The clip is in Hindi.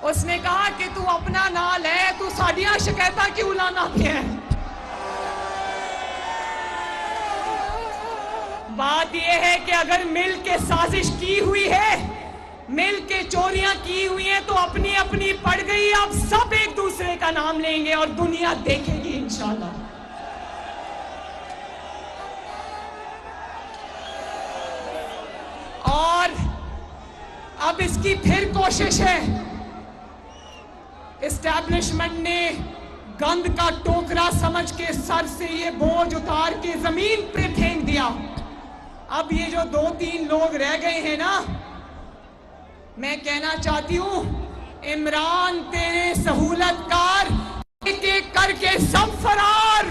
उसने कहा कि तू अपना नाल है, तू साडियां शिकायतां क्यों लाना पिया। बात यह है कि अगर मिल के साजिश की हुई है, मिल के चोरियां की हुई हैं, तो अपनी अपनी पड़ गई। अब सब एक दूसरे का नाम लेंगे और दुनिया देखेगी इंशाल्लाह। और अब इसकी फिर कोशिश है। एस्टैब्लिशमेंट ने गंद का टोकरा समझ के सर से ये बोझ उतार के जमीन पे फेंक दिया। अब ये जो 2-3 लोग रह गए हैं ना, मैं कहना चाहती हूं, इमरान तेरे सहूलतकार एक एक करके सब फरार।